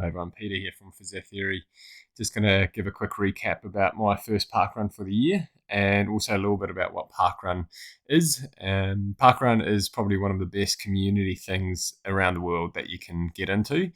Hey everyone, Peter here from Physio-theory. Just going to give a quick recap about my first parkrun for the year and also a little bit about what parkrun is. Parkrun is probably one of the best community things around the world that you can get into.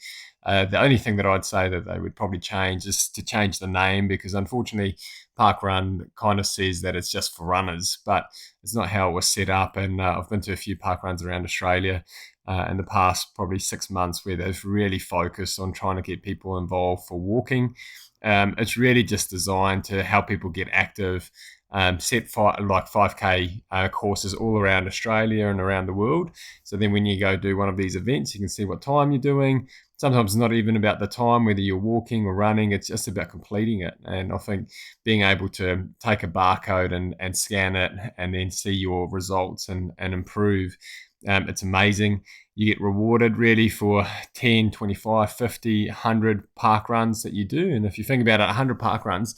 The only thing that I'd say that they would probably change is to change the name, because unfortunately parkrun kind of says that it's just for runners, but it's not how it was set up. And I've been to a few parkruns around Australia in the past probably 6 months, where they've really focused on trying to get people involved for walking. It's really just designed to help people get active, set 5K courses all around Australia and around the world. So then when you go do one of these events, you can see what time you're doing. Sometimes it's not even about the time, whether you're walking or running, it's just about completing it. And I think being able to take a barcode and scan it and then see your results and improve, it's amazing. You get rewarded really for 10, 25, 50, 100 park runs that you do. And if you think about it, 100 park runs,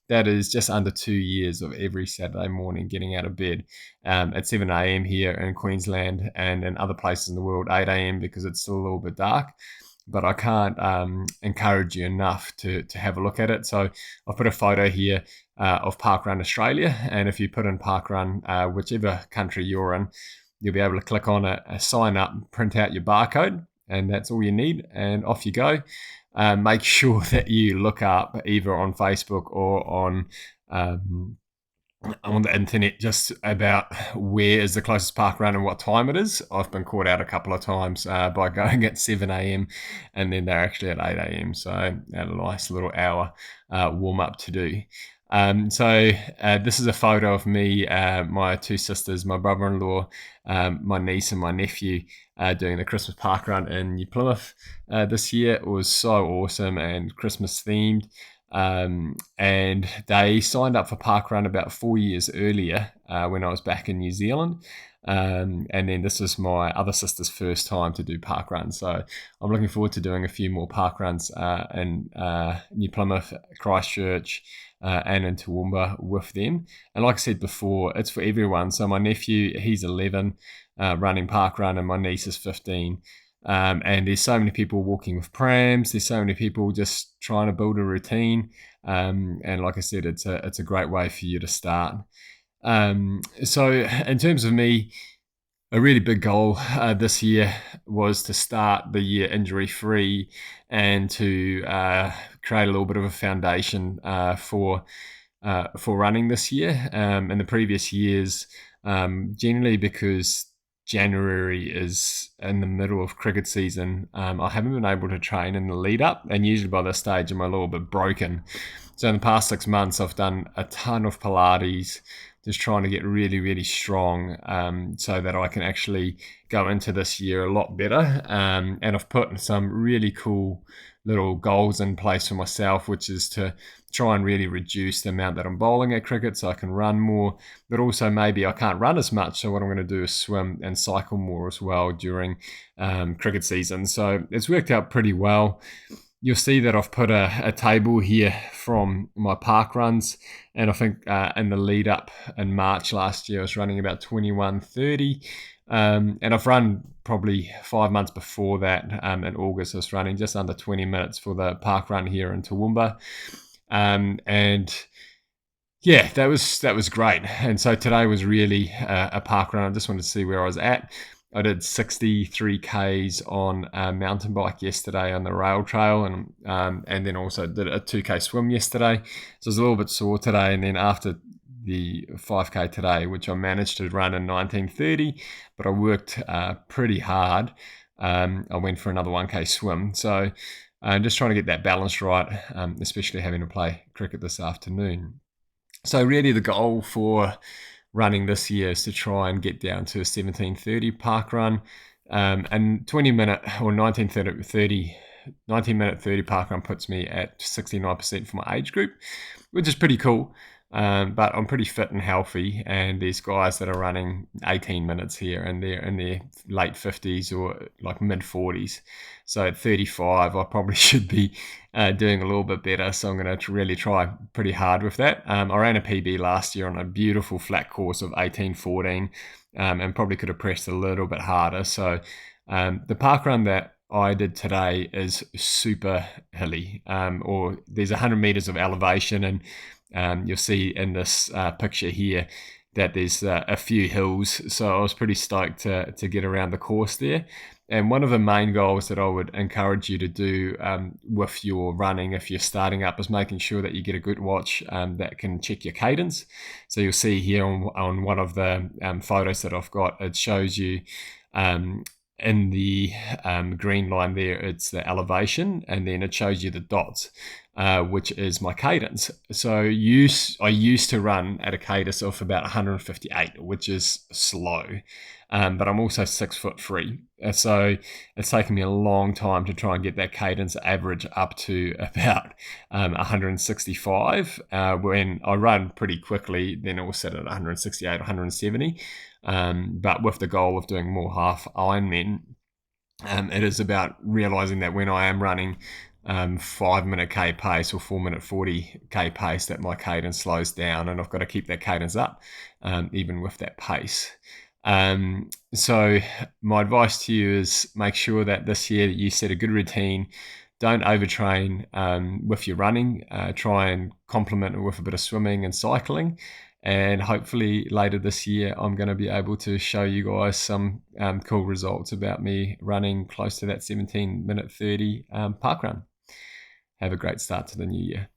that is just under 2 years of every Saturday morning getting out of bed at 7 a.m. here in Queensland, and in other places in the world, 8 a.m. because it's still a little bit dark. But I can't encourage you enough to have a look at it. So I've put a photo here of Parkrun Australia. And if you put in Parkrun, whichever country you're in, you'll be able to click on it, sign up, print out your barcode, and that's all you need, and off you go. Make sure that you look up either on Facebook or on the internet just about where is the closest park run and what time it is. I've been caught out a couple of times by going at 7 a.m. and then they're actually at 8 a.m. So a nice little hour warm up to do. This is a photo of me, my two sisters, my brother-in-law, my niece and my nephew doing the Christmas park run in New Plymouth this year. It was so awesome and Christmas themed. And they signed up for parkrun about 4 years earlier when I was back in New Zealand. And then this was my other sister's first time to do parkrun. So I'm looking forward to doing a few more parkruns in New Plymouth, Christchurch, and in Toowoomba with them. And like I said before, it's for everyone. So my nephew, he's 11, running parkrun, and my niece is 15. And there's so many people walking with prams. There's so many people just trying to build a routine. And like I said, it's a great way for you to start. So in terms of me, a really big goal this year was to start the year injury-free and to create a little bit of a foundation for running this year. In the previous years, generally because January is in the middle of cricket season, I haven't been able to train in the lead up, and usually by this stage I'm a little bit broken. So in the past 6 months I've done a ton of Pilates, just trying to get really, really strong so that I can actually go into this year a lot better. And I've put some really cool little goals in place for myself, which is to try and really reduce the amount that I'm bowling at cricket so I can run more, but also maybe I can't run as much. So what I'm going to do is swim and cycle more as well during cricket season. So it's worked out pretty well. You'll see that I've put a table here from my park runs, and I think in the lead up in March last year I was running about 21:30, and I've run probably 5 months before that. In August I was running just under 20 minutes for the park run here in Toowoomba, and yeah, that was great. And so today was really a park run. I just wanted to see where I was at. I did 63 Ks on a mountain bike yesterday on the rail trail, and then also did a 2K swim yesterday. So I was a little bit sore today, and then after the 5K today, which I managed to run in 19:30, but I worked pretty hard. I went for another 1K swim. So I'm just trying to get that balance right, especially having to play cricket this afternoon. So really the goal for running this year is to try and get down to a 17:30 park run, and 20-minute or 19-minute 30 park run puts me at 69% for my age group, which is pretty cool. But I'm pretty fit and healthy, and there's guys that are running 18 minutes here, and they're in their late 50s or like mid 40s. So at 35, I probably should be doing a little bit better. So I'm going to really try pretty hard with that. I ran a PB last year on a beautiful flat course of 18:14, and probably could have pressed a little bit harder. So the park run that I did today is super hilly, or there's 100 meters of elevation, and you'll see in this picture here that there's a few hills. So I was pretty stoked to get around the course there. And one of the main goals that I would encourage you to do with your running, if you're starting up, is making sure that you get a good watch that can check your cadence. So you'll see here on one of the photos that I've got, it shows you in the green line there, it's the elevation, and then it shows you the dots, which is my cadence. So I used to run at a cadence of about 158, which is slow. But I'm also 6'3", so it's taken me a long time to try and get that cadence average up to about 165. When I run pretty quickly, then it will sit at 168, 170. But with the goal of doing more half Ironmen, it is about realizing that when I am running 5-minute K pace or 4-minute 40K pace, that my cadence slows down, and I've got to keep that cadence up even with that pace. So my advice to you is make sure that this year you set a good routine. Don't overtrain with your running. Try and complement it with a bit of swimming and cycling. And hopefully later this year, I'm going to be able to show you guys some cool results about me running close to that 17-minute 30 park run. Have a great start to the new year.